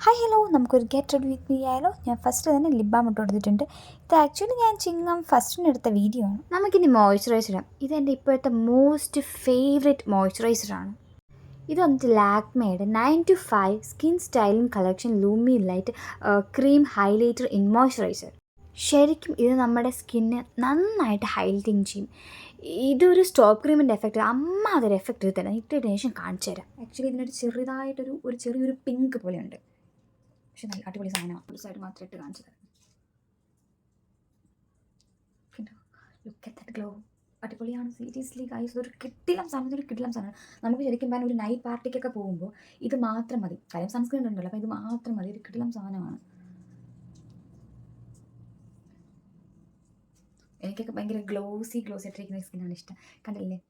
Hi hello, നമുക്കൊരു get ready with me ആയാലോ. ഞാൻ ഫസ്റ്റ് തന്നെ ലിപ് ബാം ഇട്ട് കൊടുത്തിട്ടുണ്ട്. ഇത് ആക്ച്വലി ഞാൻ ചിങ്ങം ഫസ്റ്റിന് എടുത്ത വീഡിയോ ആണ്. നമുക്കിനി മോയ്സ്ചറൈസർ ഇടാം. ഇതെൻ്റെ ഇപ്പോഴത്തെ മോസ്റ്റ് ഫേവറേറ്റ് മോയ്സ്ചറൈസറാണ്. ഇത് വന്നിട്ട് ലാക്മേയുടെ 9 to 5 skin styling collection ലൂമി light cream highlighter in moisturiser. ശരിക്കും ഇത് നമ്മുടെ സ്കിന്നെ നന്നായിട്ട് ഹൈലൈറ്റിങ് ചെയ്യും. ഇതൊരു സ്റ്റോപ്പ് ക്രീമിൻ്റെ എഫക്റ്റ് അതൊരു എഫക്റ്റ് ഇത് തന്നെ ഇട്ടിട്ട് ശേഷം കാണിച്ചു തരാം. ആക്ച്വലി ഇതിനൊരു ചെറിയൊരു പിങ്ക് പോലെയുണ്ട്. പക്ഷെ നല്ല അടിപൊളി സാധനമാണ്. ഒരു സൈഡ് മാത്രം ഇട്ട് കാണിച്ചു തരാം. Look at that glow. അടിപൊളിയാണ് സീരിയസ്ലി ഗൈസ്. ഇതൊരു കിടിലം സാധനം. നമുക്ക് ശരിക്കും പറഞ്ഞാൽ ഒരു നൈറ്റ് പാർട്ടിക്കൊക്കെ പോകുമ്പോൾ ഇത് മാത്രം മതി. കാര്യം സൺസ്ക്രീൻ ഉണ്ടല്ലോ, അപ്പോൾ ഇത് മാത്രം മതി. ഒരു കിടിലം സാധനമാണ്. എനിക്കൊക്കെ ഭയങ്കര ഗ്ലോസി ആയിട്ടിരിക്കുന്ന സ്കിന്നാണ് ഇഷ്ടം. കണ്ടില്ലേ?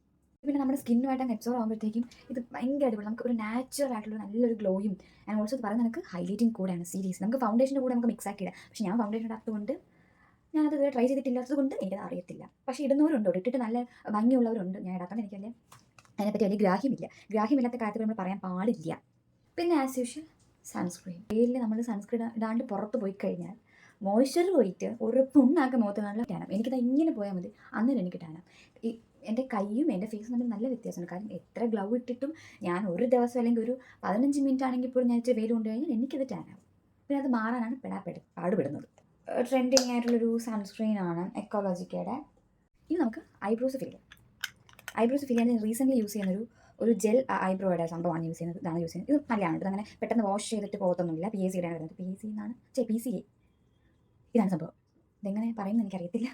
പിന്നെ നമ്മുടെ സ്കിന്നുമായിട്ട് അങ്ങ് അബ്സോർവ് ആകുമ്പോഴത്തേക്കും ഇത് ഭയങ്കര അടിപൊളി. നമുക്ക് ഒരു നാച്ചുറൽ ആയിട്ടുള്ള നല്ലൊരു ഗ്ലോയും ആൻഡ് ഓൾസോ ഇത് പറയുന്നത് നമുക്ക് ഹൈലൈറ്റിംഗ് കൂടെയാണ്. സീരീസ് നമുക്ക് ഫൗണ്ടേഷൻ്റെ കൂടെ നമുക്ക് മിക്സ് ആക്കി ഇടാം. പക്ഷേ ഞാൻ ഫൗണ്ടേഷൻ ഇടാത്തതുകൊണ്ട് ഞാനത് ട്രൈ ചെയ്തിട്ടില്ലാത്തത് കൊണ്ട് എനിക്കത് അറിയത്തില്ല. പക്ഷേ ഇടുന്നവരുണ്ട്, ഇട്ടിട്ട് നല്ല ഭംഗിയുള്ളവരുണ്ട്. ഞാൻ ഇടാത്തത് എനിക്കല്ലേ അതിനെപ്പറ്റി വലിയ ഗ്രാഹ്യമില്ലാത്ത കാര്യത്തിൽ നമ്മൾ പറയാൻ പാടില്ല. പിന്നെ ആസ് യൂഷ്വൽ സൺസ്ക്രീൻ. വെയിലിൽ നമ്മൾ സൺസ്ക്രീൻ ഇടാണ്ട് പുറത്ത് പോയി കഴിഞ്ഞാൽ മോയ്സ്ചർ പോയിട്ട് ഒരു പുണ്ണാക്കി മുഖത്ത് നല്ല ടാനം. എനിക്കത് ഇങ്ങനെ പോയാൽ മതി, അന്നേരം എനിക്ക് ടാനം. എൻ്റെ കൈയും എൻ്റെ ഫേസും തമ്മിൽ നല്ല വ്യത്യാസമുണ്ട്. കാരണം എത്ര ഗ്ലൗ ഇട്ടിട്ടും ഞാൻ ഒരു ദിവസം അല്ലെങ്കിൽ ഒരു 15 മിനിറ്റ് ആണെങ്കിൽ ഇപ്പോഴും ഞാൻ ഇച്ചിരി വെയിൽ കൊണ്ട് കഴിഞ്ഞാൽ എനിക്കത് ടാനാവും. പിന്നെ അത് മാറാനാണ് പാടുപെടുന്നത്. ട്രെൻഡിങ് ആയിട്ടുള്ളൊരു സൺസ്ക്രീനാണ് എക്കോളജിക്കയുടെ. ഇനി നമുക്ക് ഐബ്രോസ് ഫിൽ ചെയ്യാൻ റീസെൻ്റ്ലി യൂസ് ചെയ്യുന്നൊരു ജെൽ ഐബ്രോയുടെ സംഭവമാണ് യൂസ് ചെയ്യുന്നത്. ഇതാണ് യൂസ് ചെയ്യുന്നത്. ഇത് നല്ലതാണ്. ഇതങ്ങനെ പെട്ടെന്ന് വാഷ് ചെയ്തിട്ട് പോകത്തൊന്നുമില്ല. PAC ആണ് വരുന്നത്. PCA ഇതാണ് സംഭവം. ഇതെങ്ങനെ പറയുന്നത് എനിക്കറിയത്തില്ല.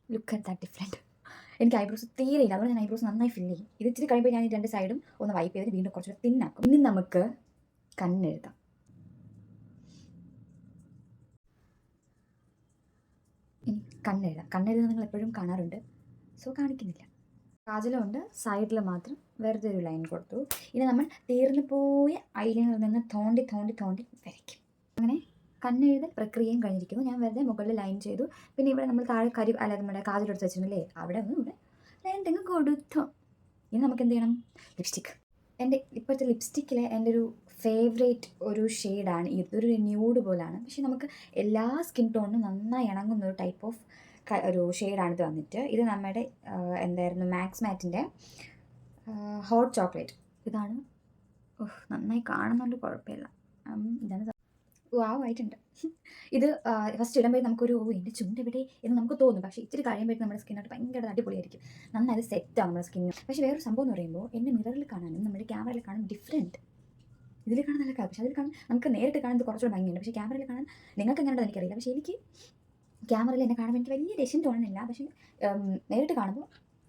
Look at that different. എനിക്ക് ഐബ്രോസ് തീരെയില്ല, അതുകൊണ്ട് ഞാൻ ഐബ്രോസ് നന്നായി ഫില്ല് ചെയ്യും. ഇത് ഇച്ചിരി കഴിയുമ്പോൾ ഞാൻ ഈ 2 സൈഡും ഒന്ന് വൈപ്പ് ചെയ്തിട്ട് വീണ്ടും കുറച്ചുകൂടെ തിന്നാക്കും. ഇനി നമുക്ക് കണ്ണെഴുതാം. കണ്ണെഴുതുന്നത് നിങ്ങൾ എപ്പോഴും കാണാറുണ്ട്, സോ കാണിക്കുന്നില്ല. കാജലുണ്ട്, സൈഡിൽ മാത്രം വെറുതെ ഒരു ലൈൻ കൊടുത്തു. ഇനി നമ്മൾ തീർന്നു പോയ ഐലൈനറിൽ നിന്ന് തോണ്ടി വരയ്ക്കും. അങ്ങനെ കണ്ണെഴുതൽ പ്രക്രിയയും കഴിഞ്ഞിരിക്കുന്നു. ഞാൻ വെറുതെ മുകളിൽ ലൈൻ ചെയ്തു. പിന്നെ ഇവിടെ നമ്മൾ താഴെ നമ്മുടെ കാജലെടുത്ത് വെച്ചിരുന്നില്ലേ, അവിടെ ഒന്ന് ഇവിടെ ലൈൻ കൊടുത്തു. ഇനി നമുക്ക് എന്ത് ചെയ്യണം? ലിപ്സ്റ്റിക്ക്. എൻ്റെ ഇപ്പോഴത്തെ ലിപ്സ്റ്റിക്കിലെ എൻ്റെ ഒരു ഫേവറേറ്റ് ഒരു ഷെയ്ഡാണ് ഇതൊരു ന്യൂഡ് പോലാണ്. പക്ഷേ നമുക്ക് എല്ലാ സ്കിൻ ടോണിനും നന്നായി ഇണങ്ങുന്ന ഒരു ടൈപ്പ് ഓഫ് ഒരു ഷെയ്ഡാണിത് വന്നിട്ട്. ഇത് നമ്മുടെ മാക്സ് മാറ്റിൻ്റെ ഹോട്ട് ചോക്ലേറ്റ്. ഇതാണ്. നന്നായി കാണുന്നുണ്ട്, കുഴപ്പമില്ല. ഇതാണ് ആയിട്ടുണ്ട്. ഇത് ഫസ്റ്റ് ഇടുമ്പോൾ നമുക്കൊരു എൻ്റെ ചുണ്ടെവിടെ എന്ന് നമുക്ക് തോന്നും. പക്ഷേ ഇച്ചിരി കഴിയുമ്പോഴേക്കും നമ്മുടെ സ്കിന്നായിട്ട് ഭയങ്കര അടിപൊളിയായിരിക്കും. നന്നായി സെറ്റാണ് നമ്മുടെ സ്കിന്ന്. പക്ഷേ വേറൊരു സംഭവം എന്ന് പറയുമ്പോൾ എൻ്റെ മിററിൽ കാണാനും നമ്മുടെ ക്യാമറയിൽ കാണാൻ ഡിഫറെൻറ്റ്. ഇതിൽ കാണാൻ നല്ല കാര്യം, പക്ഷേ അതിൽ കാണാൻ നമുക്ക് നേരിട്ട് കാണുന്നത് കുറച്ചുകൂടെ ഭംഗിയുണ്ട്. പക്ഷേ ക്യാമറയിൽ കാണാൻ നിങ്ങൾക്ക് എങ്ങനെയുണ്ടോ എനിക്കറിയില്ല. പക്ഷേ എനിക്ക് ക്യാമറയിൽ എന്നെ കാണുമ്പോൾ എനിക്ക് വലിയ രസം തോന്നുന്നില്ല. പക്ഷേ നേരിട്ട് കാണുമ്പോൾ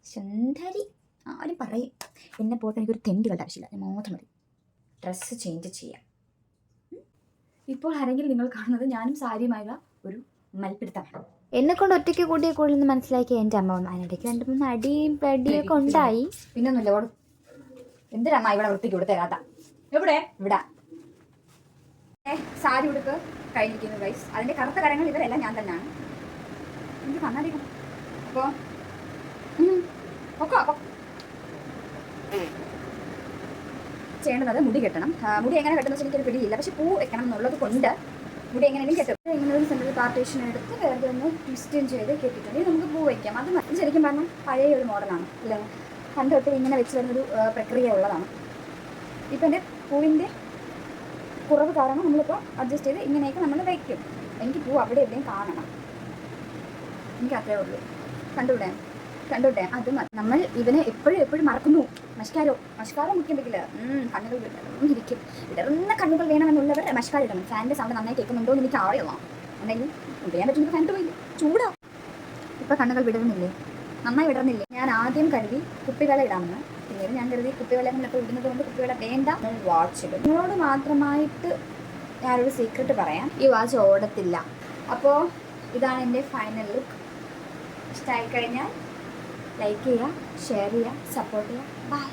സുന്ദരി ആരും പറയും. എന്നെ പോയിട്ട് എനിക്കൊരു തെണ്ടികളുടെ ആവശ്യമില്ല, ഞാൻ മാത്രം മതി ഡ്രസ്സ് ചേഞ്ച് ചെയ്യാം. ഇപ്പോൾ ആരെങ്കിലും നിങ്ങൾ കാണുന്നത് ഞാനും സാരിയുമായുള്ള ഒരു മൽപ്പിടുത്തമാണ്. എന്നെക്കൊണ്ട് ഒറ്റയ്ക്ക് കൂട്ടിയ കൂടുതൽ മനസ്സിലാക്കിയ എൻ്റെ അമ്മ വന്നു. അതിനിടയ്ക്ക് 2-3 അടിയും പടിയൊക്കെ ഉണ്ടായി. പിന്നൊന്നുമില്ല. എന്തിനമ്മ ഇവിടെ വൃത്തിക്ക് കൊടുത്തേരാത്ത? ഇവിടെ സാരി ഉടുക്ക് കഴിഞ്ഞിരിക്കുന്നു ഗൈസ്. അതിൻ്റെ കറുത്ത കരങ്ങൾ ഇവരെല്ലാം ഞാൻ തന്നെയാണ്. എനിക്ക് കണ്ണടിക്കണം. അപ്പോൾ ചെയ്യേണ്ടത് മുടി കെട്ടണം. മുടി എങ്ങനെ കെട്ടുന്ന വെച്ചാൽ എനിക്കൊരു പിടിയില്ല. പക്ഷെ പൂ വെക്കണം എന്നുള്ളത് കൊണ്ട് മുടി എങ്ങനെയും കെട്ടും. ഇങ്ങനെ ഒരു സെൻട്രൽ പാർട്ടീഷൻ എടുത്ത് വേറെ ഒന്ന് ട്വിസ്റ്റും ചെയ്ത് കെട്ടിയിട്ടുണ്ടെങ്കിൽ നമുക്ക് പൂ വയ്ക്കാം. അത് ശരിക്കും പറഞ്ഞാൽ പഴയ ഒരു മോഡലാണ് അല്ലേ. പണ്ട് തൊട്ട് ഇങ്ങനെ വെച്ച് വരുന്നൊരു പ്രക്രിയ ഉള്ളതാണ്. ഇപ്പം എൻ്റെ പൂവിൻ്റെ കുറവ് കാരണം നമ്മളിപ്പോൾ അഡ്ജസ്റ്റ് ചെയ്ത് ഇങ്ങനെയൊക്കെ നമ്മൾ വയ്ക്കും. എനിക്ക് പൂ അവിടെ എവിടെയും കാണണം. എനിക്ക് അത്രേ ഉള്ളൂ. കണ്ടുവിട്ടെ അത് നമ്മൾ ഇവനെ എപ്പോഴും മറക്കുന്നു. മഷ്കാരോ മുഖ്യം വെക്കില്ല. കണ്ണുകൾ വിടർന്ന കണ്ണുകൾ വേണമെന്നുള്ളവർ മഷ്കാരം ഇടണം. ഫാനിൻ്റെ സൗണ്ട് നന്നായി കേൾക്കുന്നുണ്ടോ എന്ന് എനിക്ക് അറിയാം. എന്തെങ്കിലും ഉപയോഗിക്കാൻ പറ്റുമ്പോൾ ഫാൻ പോയില്ല, ചൂടാ. ഇപ്പം കണ്ണുകൾ നന്നായി വിടർന്നില്ലേ. ഞാൻ ആദ്യം കരുതി കുപ്പിവെള്ളം ഇടാമെന്ന്. പിന്നീട് ഞാൻ കരുതി കുപ്പിവെള്ളം നമ്മളിപ്പോൾ ഇടുന്നത് കൊണ്ട് കുപ്പിവെള്ളം വേണ്ട, വാച്ച് ഇടും. നിങ്ങളോട് മാത്രമായിട്ട് ഞാനൊരു സീക്രട്ട് പറയാം, ഈ വാച്ച് ഓടത്തില്ല. അപ്പോൾ ഇതാണ് എൻ്റെ ഫൈനൽ ലുക്ക്. ഇഷ്ടമായി കഴിഞ്ഞാൽ ലൈക്ക് ചെയ്യുക, ഷെയർ ചെയ്യുക, സപ്പോർട്ട് ചെയ്യുക. ബൈ.